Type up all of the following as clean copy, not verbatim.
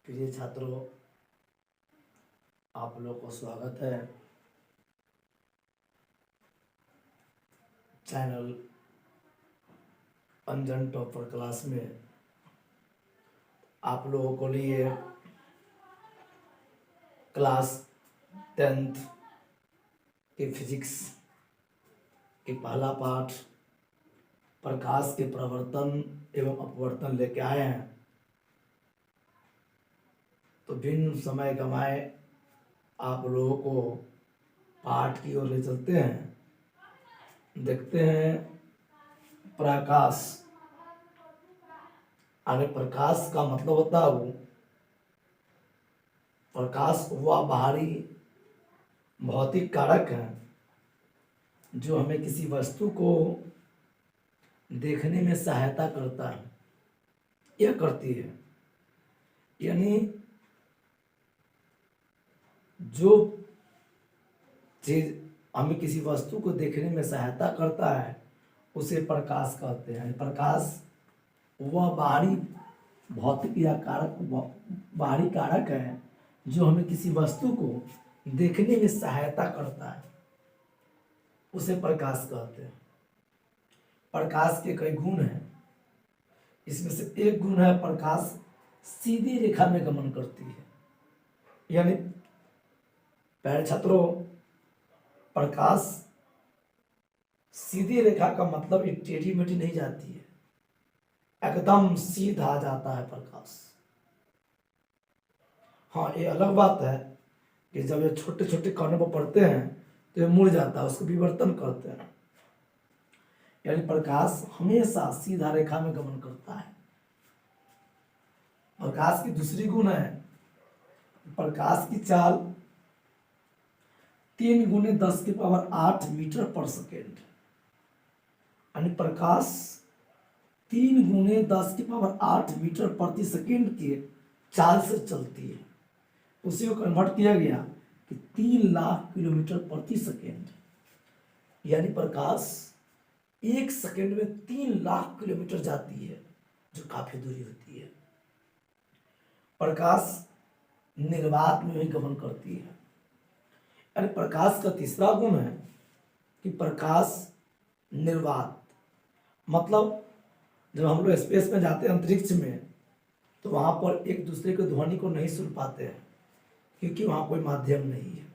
प्रिय छात्रों, आप लोग को स्वागत है चैनल अंजन टॉपर क्लास में। आप लोगों को लिए क्लास 10th के फिजिक्स के पहला पाठ प्रकाश के प्रवर्तन एवं अपवर्तन लेके आए हैं। तो बिन समय गंवाए आप लोगों को पाठ की ओर ले चलते हैं। देखते हैं प्रकाश यानी प्रकाश का मतलब होता है वो प्रकाश वह बाहरी भौतिक कारक है जो हमें किसी वस्तु को देखने में सहायता करता है या करती है। यानी जो चीज हमें किसी वस्तु को देखने में सहायता करता है उसे प्रकाश कहते हैं। प्रकाश वह बाहरी भौतिक या कारक बाहरी कारक है जो हमें किसी वस्तु को देखने में सहायता करता है, उसे प्रकाश कहते हैं। प्रकाश के कई गुण हैं। इसमें से एक गुण है प्रकाश सीधी रेखा में गमन करती है। यानी प्यारे छात्रों, प्रकाश सीधी रेखा का मतलब ये टेढ़ी मेढ़ी नहीं जाती है, एकदम सीधा जाता है प्रकाश। हाँ, ये अलग बात है कि जब ये छोटे छोटे कोनों पर पड़ते हैं तो ये मुड़ जाता है, उसको विवर्तन कहते हैं। यानी प्रकाश हमेशा सीधा रेखा में गमन करता है। प्रकाश की दूसरी गुण है प्रकाश की चाल 3 गुने 10⁸ मीटर पर सेकेंड। यानी प्रकाश 3 गुने 10⁸ मीटर प्रति सेकेंड की चाल से चलती है। उसी को कन्वर्ट किया गया कि 3 लाख किलोमीटर प्रति सेकेंड। यानी प्रकाश 1 सेकेंड में 3 लाख किलोमीटर जाती है, जो काफी दूरी होती है। प्रकाश निर्वात में भी गमन करती है। यानी प्रकाश का तीसरा गुण है कि प्रकाश निर्वात, मतलब जब हम लोग स्पेस में जाते हैं, अंतरिक्ष में, तो वहां पर एक दूसरे के ध्वनि को नहीं सुन पाते हैं क्योंकि वहां कोई माध्यम नहीं है।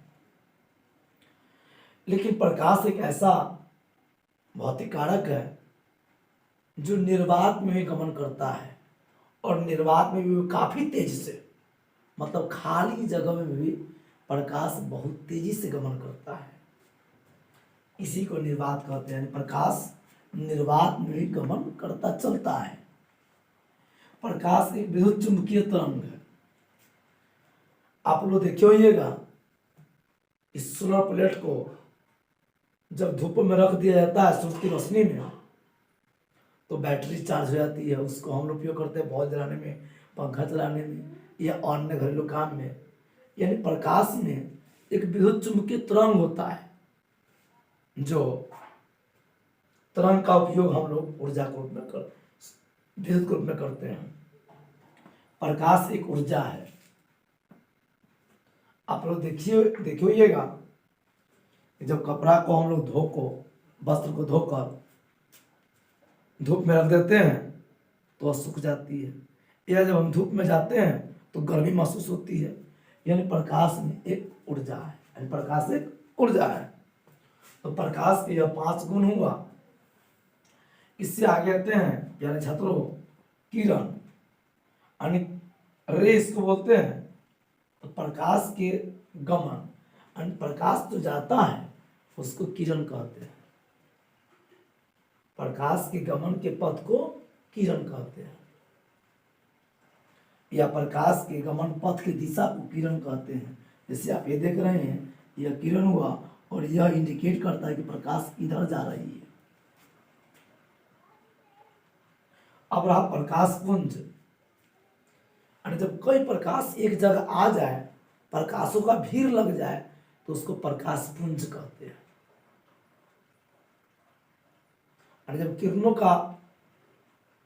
लेकिन प्रकाश एक ऐसा भौतिक कारक है जो निर्वात में भी गमन करता है, और निर्वात में भी काफी तेजी से, मतलब खाली जगह में भी प्रकाश बहुत तेजी से गमन करता है। इसी को निर्वात कहते हैं। प्रकाश निर्वात में भी गमन करता चलता है। प्रकाश एक विद्युत चुंबकीय तरंग है। आप लोग देखे होइएगा, इस सोलर प्लेट को जब धूप में रख दिया जाता है सूरज की रोशनी में, तो बैटरी चार्ज हो जाती है। उसको हम लोग उपयोग करते हैं बल्ब जलाने में, पंखा चलाने में या अन्य घरेलू काम में। यानी प्रकाश में एक विद्युत चुंबकीय तरंग होता है, जो तरंग का उपयोग हम लोग ऊर्जा के रूप में विद्युत के रूप में करते हैं। प्रकाश एक ऊर्जा है। आप लोग देखिएगा, जब कपड़ा को हम लोग वस्त्र को धोकर धूप में रख देते हैं तो वह सूख जाती है, या जब हम धूप में जाते हैं तो गर्मी महसूस होती है। यानी प्रकाश में एक ऊर्जा है। यानी प्रकाश एक ऊर्जा है। तो प्रकाश के यह 5 गुण हुआ। इससे आगे आते हैं प्यारे छात्रों, किरण, यानी रे इसको बोलते हैं। तो प्रकाश के गमन, यानी प्रकाश जो जाता है उसको किरण कहते हैं। प्रकाश के गमन के पथ को किरण कहते हैं, या प्रकाश के गमन पथ की दिशा को किरण कहते हैं। जैसे आप ये देख रहे हैं, यह किरण हुआ और यह इंडिकेट करता है कि प्रकाश इधर जा रही है। अब रहा प्रकाश पुंज। और जब कोई प्रकाश एक जगह आ जाए, प्रकाशों का भीड़ लग जाए, तो उसको प्रकाश पुंज कहते हैं। और जब किरणों का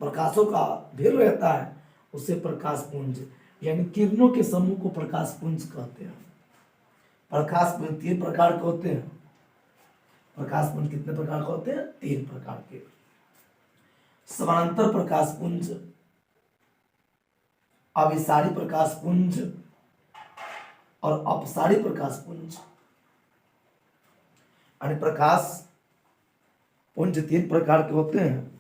प्रकाशों का भीड़ रहता है, उसे प्रकाश पुंज यानी किरणों के समूह को प्रकाश पुंज कहते हैं। प्रकाश पुंज 3 प्रकार के होते हैं। प्रकाश पुंज कितने प्रकार के होते हैं? 3 प्रकार के। समानांतर प्रकाश पुंज, अभिसारी प्रकाश पुंज और अपसारी प्रकाश पुंज। यानी प्रकाश पुंज 3 प्रकार के होते हैं।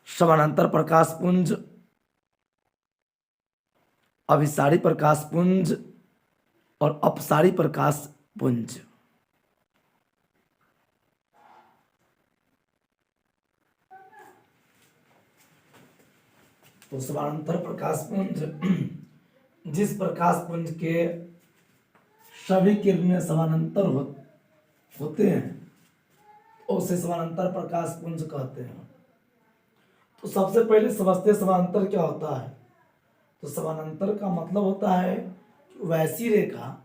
समानांतर प्रकाश पुंज, अभिसारी प्रकाश पुंज और अपसारी प्रकाश पुंज। तो समानांतर प्रकाश पुंज जिस प्रकाश पुंज के सभी किरणें समानांतर होते हैं उसे समानांतर प्रकाश पुंज कहते हैं। तो सबसे पहले समझते समानांतर क्या होता है। तो समानांतर का मतलब होता है कि वैसी रेखा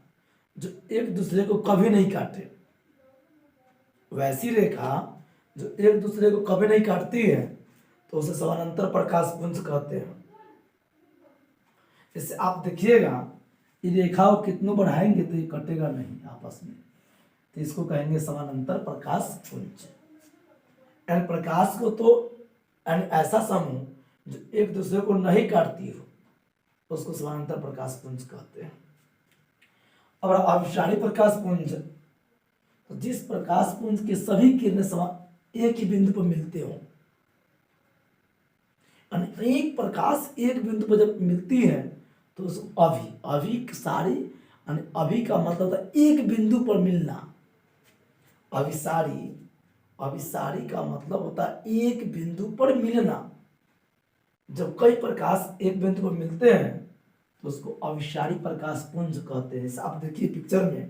जो एक दूसरे को कभी नहीं काटे। वैसी रेखा जो एक दूसरे को कभी नहीं काटती है तो उसे समानांतर प्रकाश पुंज कहते हैं। इससे आप देखिएगा ये रेखा को कितनों बढ़ाएंगे तो ये कटेगा नहीं आपस में, तो इसको कहेंगे समानांतर प्रकाश पुंज। यानी प्रकाश को तो यानी ऐसा समूह जो एक दूसरे को नहीं काटती हो उसको समानांतर प्रकाश पुंज कहते हैं। और अभिसारी प्रकाश पुंज, तो जिस प्रकाश पुंज के सभी किरणें एक ही बिंदु पर मिलते हो। एक प्रकाश एक बिंदु पर जब मिलती है तो उसको अभिसारी, यानी अभि का मतलब होता है एक बिंदु पर मिलना। अभिसारी का मतलब होता है एक बिंदु पर मिलना। जब कई प्रकाश एक बिंदु पर मिलते हैं तो उसको अभिसारी प्रकाश पुंज कहते हैं। आप देखिए पिक्चर में,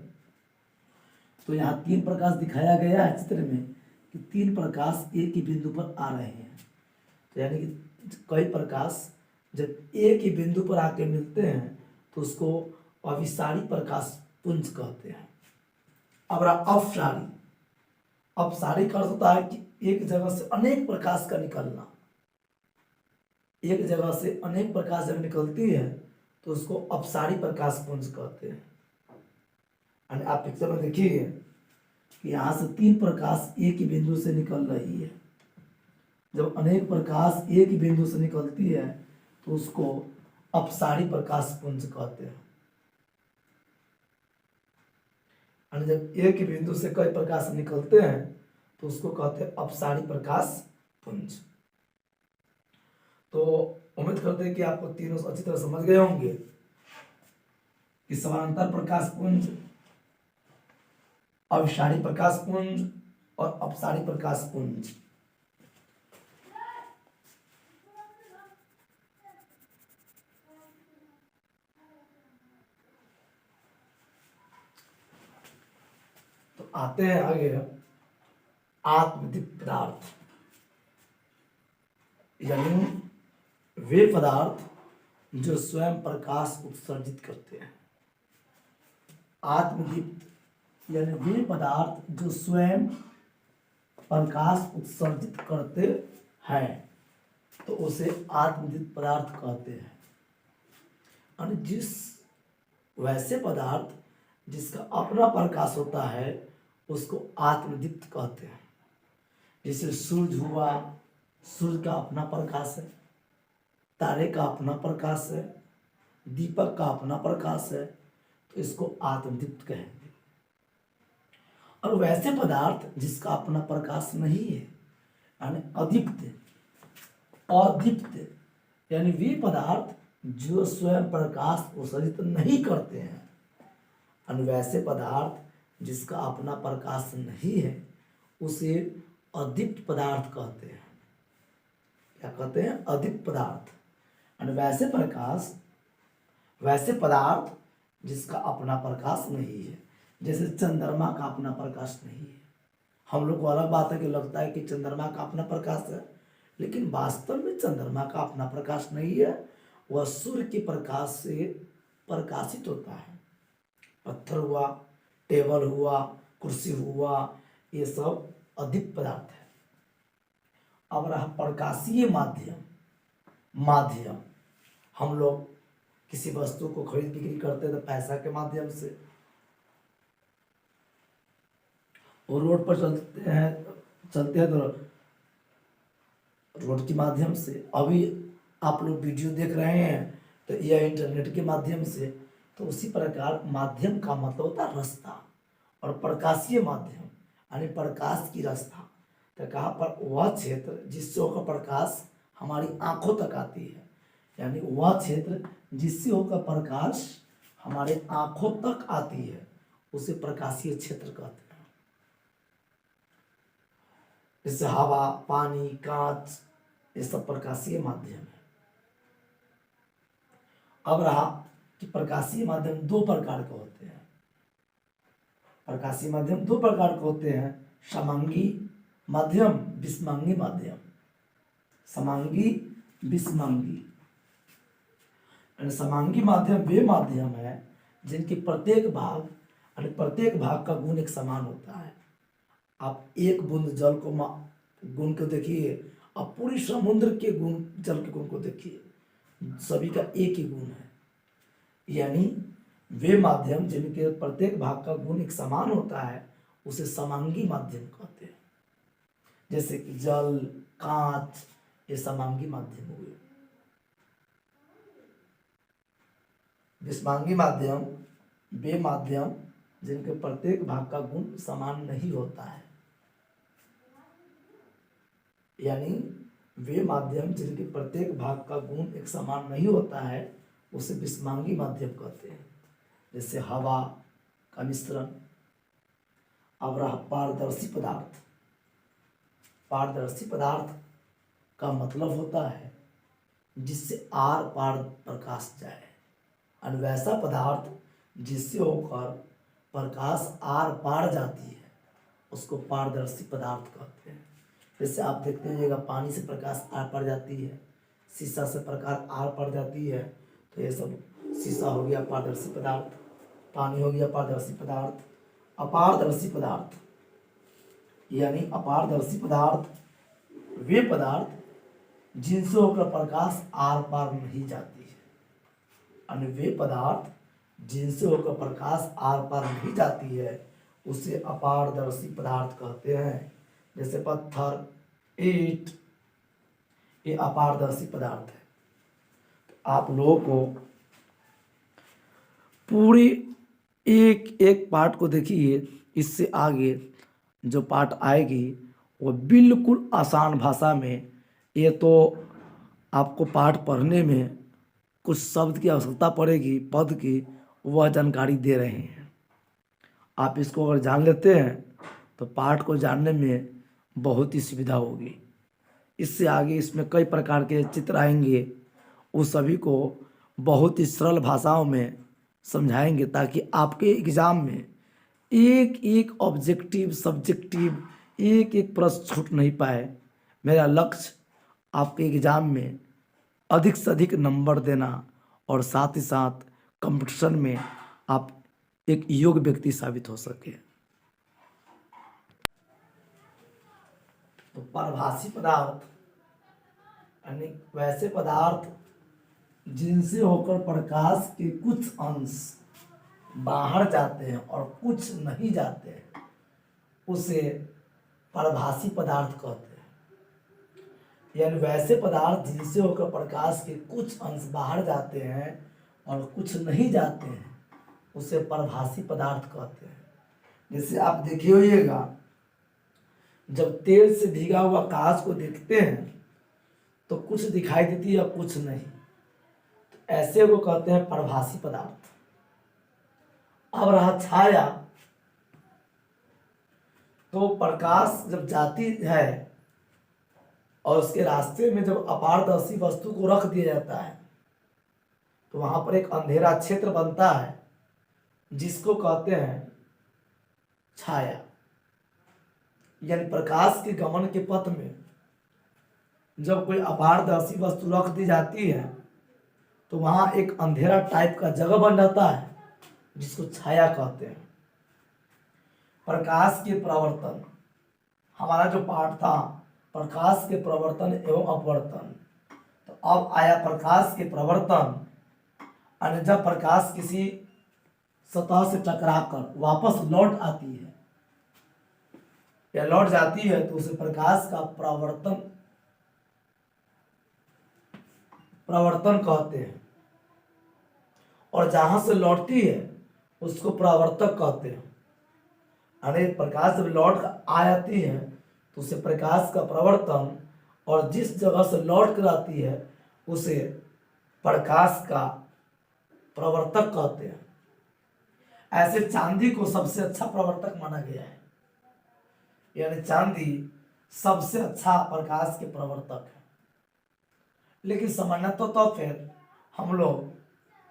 तो यहाँ 3 प्रकाश दिखाया गया है चित्र में कि 3 प्रकाश एक ही बिंदु पर आ रहे हैं। तो यानी कि कई प्रकाश जब एक ही बिंदु पर आके मिलते हैं तो उसको अभिसारी प्रकाश पुंज कहते हैं। अब अपसारी, अपसारी का अर्थ होता है कि एक जगह से अनेक प्रकाश का निकलना। एक जगह से अनेक प्रकाश जब निकलती है तो उसको अपसारी प्रकाश पुंज कहते हैं। आप पिक्चर में देखिए कि यहाँ से 3 प्रकाश एक ही बिंदु से निकल रही है। जब अनेक प्रकाश एक ही बिंदु से निकलती है तो उसको अपसारी प्रकाश पुंज कहते हैं। जब एक ही बिंदु से कई प्रकाश निकलते हैं तो उसको कहते हैं अपसारी प्रकाश पुंज। तो उम्मीद करते हैं कि आपको तीनों अच्छी तरह समझ गए होंगे कि समानांतर प्रकाश पुंज, अभिसारी प्रकाश पुंज और अपसारी प्रकाश पुंज। तो आते हैं आगे आत्मदीप्त पदार्थ, यानी वे पदार्थ जो स्वयं प्रकाश उत्सर्जित करते हैं। आत्मदीप्त यानी वे पदार्थ जो स्वयं प्रकाश उत्सर्जित करते हैं तो उसे आत्मदीप्त पदार्थ कहते हैं। और वैसे पदार्थ जिसका अपना प्रकाश होता है उसको आत्मदीप्त कहते हैं। जैसे सूर्य हुआ, सूर्य का अपना प्रकाश है, तारे का अपना प्रकाश है, दीपक का अपना प्रकाश है, तो इसको आत्मदीप्त कहेंगे। और वैसे पदार्थ जिसका अपना प्रकाश नहीं है यानी अदीप्त, अदीप्त यानी वे पदार्थ जो स्वयं प्रकाश उत्सर्जित नहीं करते हैं। और वैसे पदार्थ जिसका अपना प्रकाश नहीं है उसे अदीप्त पदार्थ कहते हैं। क्या कहते हैं? अदीप्त पदार्थ। और वैसे पदार्थ जिसका अपना प्रकाश नहीं है, जैसे चंद्रमा का अपना प्रकाश नहीं है। हम लोग को अलग बात है कि लगता है कि चंद्रमा का अपना प्रकाश है, लेकिन वास्तव में चंद्रमा का अपना प्रकाश नहीं है, वह सूर्य के प्रकाश से प्रकाशित होता है। पत्थर हुआ, टेबल हुआ, कुर्सी हुआ, ये सब अदीप्त पदार्थ है। अब रहा प्रकाशीय माध्यम। हम लोग किसी वस्तु को खरीद बिक्री करते हैं तो पैसा के माध्यम से, और रोड पर चलते हैं तो रोड के माध्यम से। अभी आप लोग वीडियो देख रहे हैं तो यह इंटरनेट के माध्यम से। तो उसी प्रकार माध्यम का मतलब होता है रास्ता, और प्रकाशीय माध्यम यानी प्रकाश की रास्ता। तो कहाँ पर वह क्षेत्र जिससे होकर प्रकाश हमारी आंखों तक आती है, यानी वह क्षेत्र जिससे होकर प्रकाश हमारे आंखों तक आती है उसे प्रकाशीय क्षेत्र कहते हैं। जैसे हवा, पानी, कांच, ये सब प्रकाशीय माध्यम है। अब रहा कि प्रकाशीय माध्यम दो प्रकार के होते हैं। प्रकाशीय माध्यम दो प्रकार के होते हैं, समांगी माध्यम, विषमांगी माध्यम। समांगी, विषमांगी। समांगी माध्यम वे माध्यम है जिनके प्रत्येक भाग का गुण एक समान होता है। आप एक बूंद जल को गुण को देखिए, अब पूरी समुद्र के गुण, जल के गुण को देखिए, सभी का एक ही गुण है। यानी वे माध्यम जिनके प्रत्येक भाग का गुण एक समान होता है उसे समांगी माध्यम कहते हैं। जैसे कि जल, कांच, ये समांगी माध्यम हुए। विषमांगी माध्यम वे माध्यम जिनके प्रत्येक भाग का गुण समान नहीं होता है, यानी वे माध्यम जिनके प्रत्येक भाग का गुण एक समान नहीं होता है उसे विषमांगी माध्यम कहते हैं। जैसे हवा का मिश्रण। अब रहा पारदर्शी पदार्थ। पारदर्शी पदार्थ का मतलब होता है जिससे आर पार प्रकाश जाए, और वैसा पदार्थ जिससे होकर प्रकाश आर पार जाती है उसको पारदर्शी पदार्थ कहते हैं। जैसे आप देखते होइएगा पानी से प्रकाश आर पार जाती है, शीशा से प्रकाश आर पार जाती है, तो ये सब शीशा हो गया पारदर्शी पदार्थ, पानी हो गया पारदर्शी पदार्थ। अपारदर्शी पदार्थ यानी अपारदर्शी पदार्थ वे पदार्थ जिनसे होकर प्रकाश आर पार नहीं जाती है, और वे पदार्थ जिनसे होकर प्रकाश आर पार नहीं जाती है उसे अपारदर्शी पदार्थ कहते हैं। जैसे पत्थर, ईंट, ये अपारदर्शी पदार्थ है। तो आप लोगों को पूरी एक एक पार्ट को देखिए, इससे आगे जो पार्ट आएगी वो बिल्कुल आसान भाषा में। ये तो आपको पाठ पढ़ने में कुछ शब्द की आवश्यकता पड़ेगी, पद की, वह जानकारी दे रहे हैं। आप इसको अगर जान लेते हैं तो पाठ को जानने में बहुत ही सुविधा होगी। इससे आगे इसमें कई प्रकार के चित्र आएंगे, उस सभी को बहुत ही सरल भाषाओं में समझाएंगे ताकि आपके एग्ज़ाम में एक एक ऑब्जेक्टिव, सब्जेक्टिव, एक एक प्रश्न छूट नहीं पाए। मेरा लक्ष्य आपके एग्ज़ाम में अधिक से अधिक नंबर देना और साथ ही साथ कंपटीशन में आप एक योग्य व्यक्ति साबित हो सके। तो परभाषी पदार्थ यानी वैसे पदार्थ जिनसे होकर प्रकाश के कुछ अंश बाहर जाते हैं और कुछ नहीं जाते हैं उसे परभाषी पदार्थ कहते हैं। यानी वैसे पदार्थ जिनसे होकर प्रकाश के कुछ अंश बाहर जाते हैं और कुछ नहीं जाते हैं उसे परभाषी पदार्थ कहते हैं। जैसे आप देखिए होइएगा, जब तेल से भीगा हुआ कागज को देखते हैं तो कुछ दिखाई देती है और कुछ नहीं, तो ऐसे वो कहते हैं परभाषी पदार्थ। अब रहा छाया, तो प्रकाश जब जाती है और उसके रास्ते में जब अपारदर्शी वस्तु को रख दिया जाता है तो वहां पर एक अंधेरा क्षेत्र बनता है जिसको कहते हैं छाया। यानी प्रकाश के गमन के पथ में जब कोई अपारदर्शी वस्तु रख दी जाती है तो वहां एक अंधेरा टाइप का जगह बन जाता है जिसको छाया कहते हैं। प्रकाश के प्रवर्तन, हमारा जो पाठ था प्रकाश के प्रवर्तन एवं अपवर्तन, तो अब आया प्रकाश के प्रवर्तन। और जब प्रकाश किसी सतह से टकराकर वापस लौट आती है या लौट जाती है तो उसे प्रकाश का प्रवर्तन कहते हैं। और जहां से लौटती है उसको परावर्तक कहते हैं। यानी प्रकाश जब लौट आ जाती है तो उसे प्रकाश का प्रवर्तन, और जिस जगह से लौट कर आती है उसे प्रकाश का प्रवर्तक कहते हैं। ऐसे चांदी को सबसे अच्छा प्रवर्तक माना गया है, यानी चांदी सबसे अच्छा प्रकाश के प्रवर्तक है। लेकिन सामान्यतः तो फिर हम लोग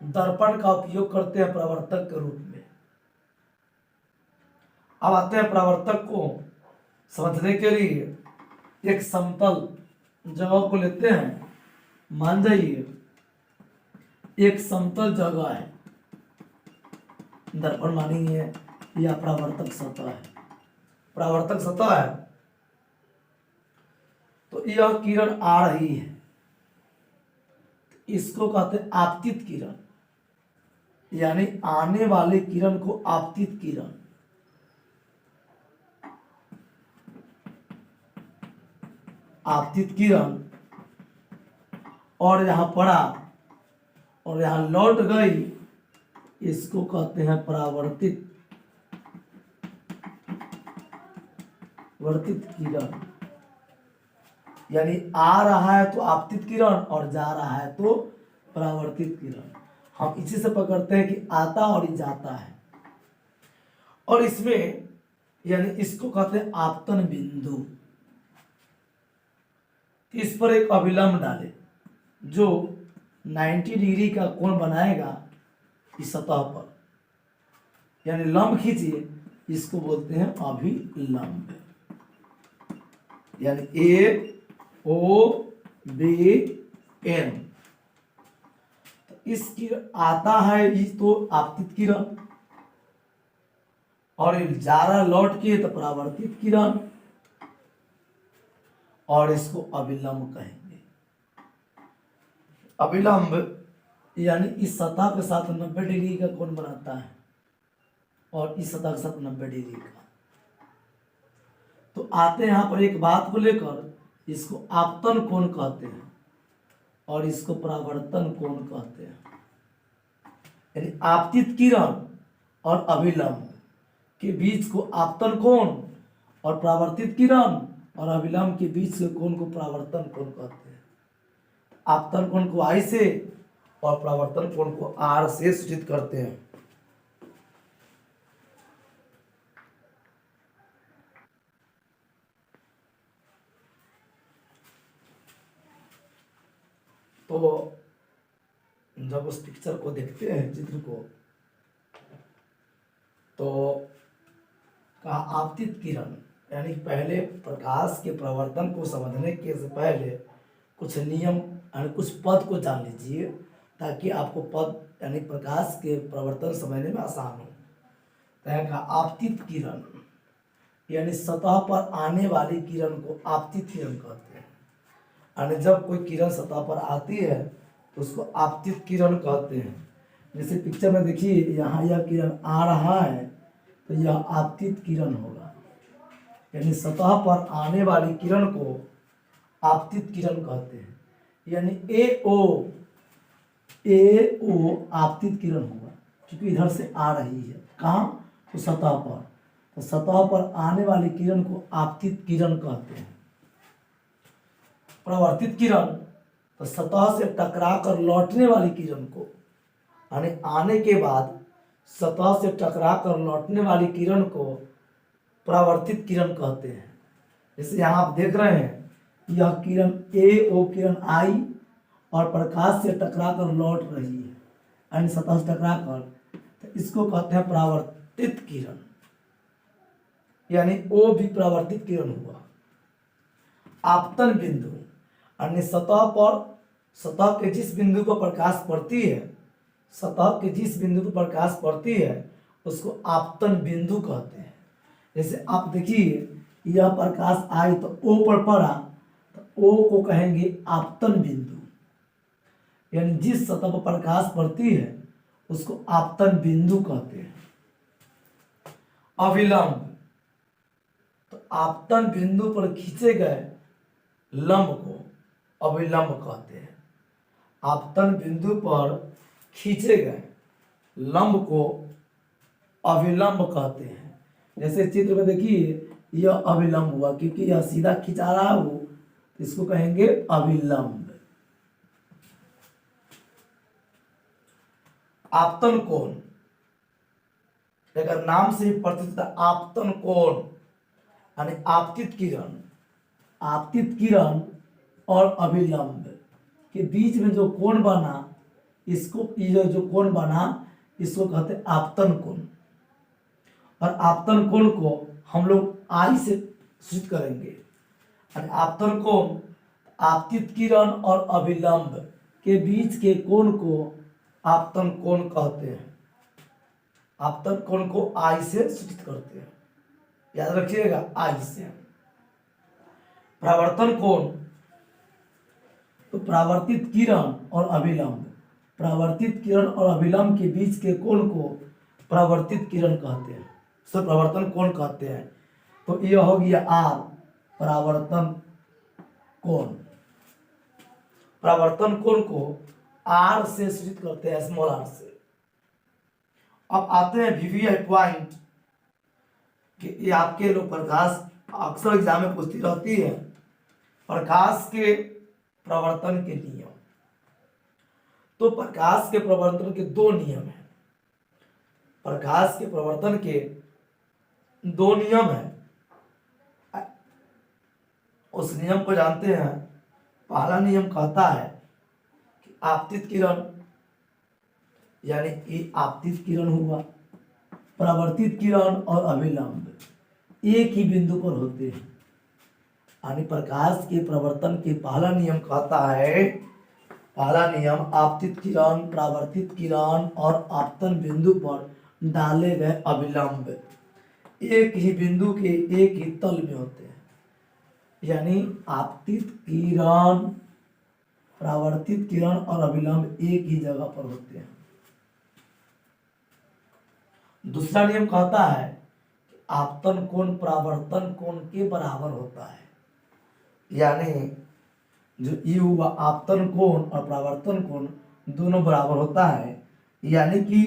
दर्पण का उपयोग करते हैं प्रवर्तक के रूप में। अब आते हैं प्रवर्तक को समझने के लिए एक समतल जगह को लेते हैं। मान जाइए एक समतल जगह है, दर्पण मानेंगे या परावर्तक सतह है। परावर्तक सतह है तो यह किरण आ रही है, इसको कहते हैं आपतित किरण, यानी आने वाले किरण को आपतित किरण। आपतित किरण और यहां पड़ा और यहां लौट गई, इसको कहते हैं परावर्तित किरण। यानी आ रहा है तो आपतित किरण और जा रहा है तो परावर्तित किरण। हम इसी से पकड़ते हैं कि आता और जाता है। और इसमें यानी इसको कहते हैं आपतन बिंदु। इस पर एक अभिलंब डालें जो 90 डिग्री का कोण बनाएगा इस सतह पर, यानी लंब खींचिए, इसको बोलते हैं अभिलंब। यानी AOBN। तो इस किरण आता है ये तो आपतित किरण, और जा रहा लौट के तो परावर्तित किरण, और इसको अभिलंब कहेंगे। अभिलंब यानी इस सतह के साथ 90 डिग्री का कोण बनाता है और इस सतह के साथ 90 डिग्री का। तो आते हैं यहां पर एक बात को लेकर, इसको आपतन कोण कहते हैं और इसको परावर्तन कोण कहते हैं। यानी आपतित किरण और अभिलंब के बीच को आपतन कोण, और परावर्तित किरण और अभिलंब के बीच के कोण को परावर्तन कोण कहते हैं। आपतन कोण को I से और परावर्तन कोण को R से सूचित करते हैं। तो जब उस पिक्चर को देखते हैं, चित्र को, तो कहा आपतित किरण, यानी पहले प्रकाश के प्रवर्तन को समझने के से पहले कुछ नियम यानी कुछ पद को जान लीजिए, ताकि आपको पद यानी प्रकाश के प्रवर्तन समझने में आसान हो। तो आपतित किरण यानी सतह पर आने वाली किरण को आपतित किरण कहते हैं। यानी जब कोई किरण सतह पर आती है तो उसको आपतित किरण कहते हैं। जैसे पिक्चर में देखिए, यहाँ यह किरण आ रहा है तो यह आपतित किरण होगा, यानी सतह पर आने वाली किरण को आपतित किरण कहते हैं। यानी AO आपतित किरण होगा, क्योंकि इधर से आ रही है। कहाँ? तो सतह पर। तो सतह पर आने वाली किरण को आपतित किरण कहते हैं। परावर्तित किरण तो सतह से टकरा कर लौटने वाली किरण को, यानी आने के बाद सतह से टकरा कर लौटने वाली किरण को परावर्तित किरण कहते हैं। जैसे यहाँ आप देख रहे हैं, यह किरण AO किरण आई और प्रकाश से टकरा कर लौट रही है, यानी सतह से टकरा कर, तो इसको कहते हैं परावर्तित किरण, यानी O भी परावर्तित किरण हुआ। आपतन बिंदु यानी सतह के जिस बिंदु पर प्रकाश पड़ती है, सतह के जिस बिंदु पर प्रकाश पड़ती है उसको आपतन बिंदु कहते हैं। जैसे आप देखिए, यह प्रकाश आई तो O पर पड़ा, तो O को कहेंगे आपतन बिंदु। यानी जिस सतह पर प्रकाश पड़ती है उसको आपतन बिंदु कहते हैं। अभिलंब, तो आपतन बिंदु पर खींचे गए लंब को अभिलंब कहते हैं। आपतन बिंदु पर खींचे गए लंब को अभिलंब कहते हैं। जैसे चित्र में देखिए यह अभिलंब हुआ, क्योंकि यह सीधा खिंचा रहा है वो, तो इसको कहेंगे अभिलंब। आपतन कोण, अगर नाम से ही परिचित है आपतन कोण यानी आपतित किरण, आपतित किरण और अभिलंब के बीच में जो कोण बना, इसको ये जो कोण बना इसको कहते हैं आपतन कोण। और आपतन कोण को हम लोग आई से सूचित करेंगे। आपतन कोण आपतित किरण और अभिलंब के बीच के कोण को आपतन कोण कहते हैं। आपतन कोण को आई से सूचित करते हैं, याद रखिएगा आई से। परावर्तन कोण, तो परावर्तित किरण और अभिलंब, परावर्तित किरण और अभिलंब के बीच के कोण को परावर्तित किरण कहते हैं, सो परावर्तन कोण कहते हैं। तो यह हो गया आर, परावर्तन कोण। परावर्तन कोण को आर से सूचित करते हैं, स्मॉल आर से। अब आते हैं वीवीआई पॉइंट कि ये आपके लोग प्रकाश अक्सर एग्जाम में पूछती रहती है, प्रकाश के प्रवर्तन के नियम। तो प्रकाश के प्रवर्तन के दो नियम हैं। प्रकाश के प्रवर्तन के दो नियम हैं। उस नियम को जानते हैं। पहला नियम कहता है कि आपतित किरण, यानी ये आपतित किरण हुआ, परावर्तित किरण और अभिलंब एक ही बिंदु पर होते हैं। यानी प्रकाश के प्रवर्तन के पहला नियम कहता है, पहला नियम आपतित किरण, परावर्तित किरण और आपतन बिंदु पर डाले गए अभिलंब एक ही बिंदु के एक ही तल में होते हैं। यानी आपतित किरण, परावर्तित किरण और अभिलंब एक ही जगह पर होते हैं। दूसरा नियम कहता है कि आपतन कोण परावर्तन कोण के बराबर होता है। यानी जो ये हुआ आपतन कोण और परावर्तन कोण दोनों बराबर होता है। यानी कि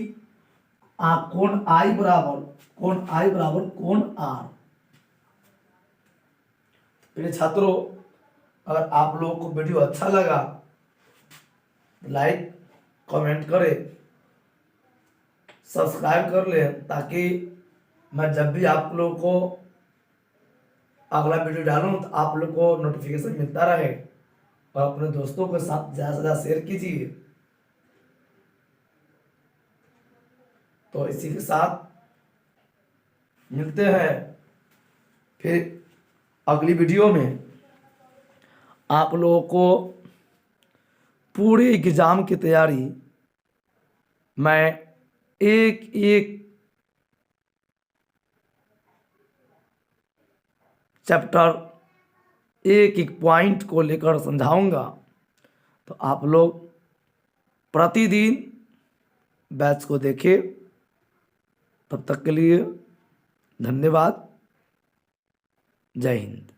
कोण आई बराबर कोण आर। मेरे छात्रों, अगर आप लोगों को वीडियो अच्छा लगा लाइक कमेंट करें, सब्सक्राइब कर लें, ताकि मैं जब भी आप लोगों को अगला वीडियो डालूं तो आप लोग को नोटिफिकेशन मिलता रहे। और अपने दोस्तों के साथ ज़्यादा से ज़्यादा शेयर कीजिए। तो इसी के साथ मिलते हैं फिर अगली वीडियो में। आप लोगों को पूरे एग्जाम की तैयारी मैं एक एक चैप्टर, एक एक पॉइंट को लेकर समझाऊंगा। तो आप लोग प्रतिदिन बैच को देखें। तब तक के लिए धन्यवाद। जय हिंद।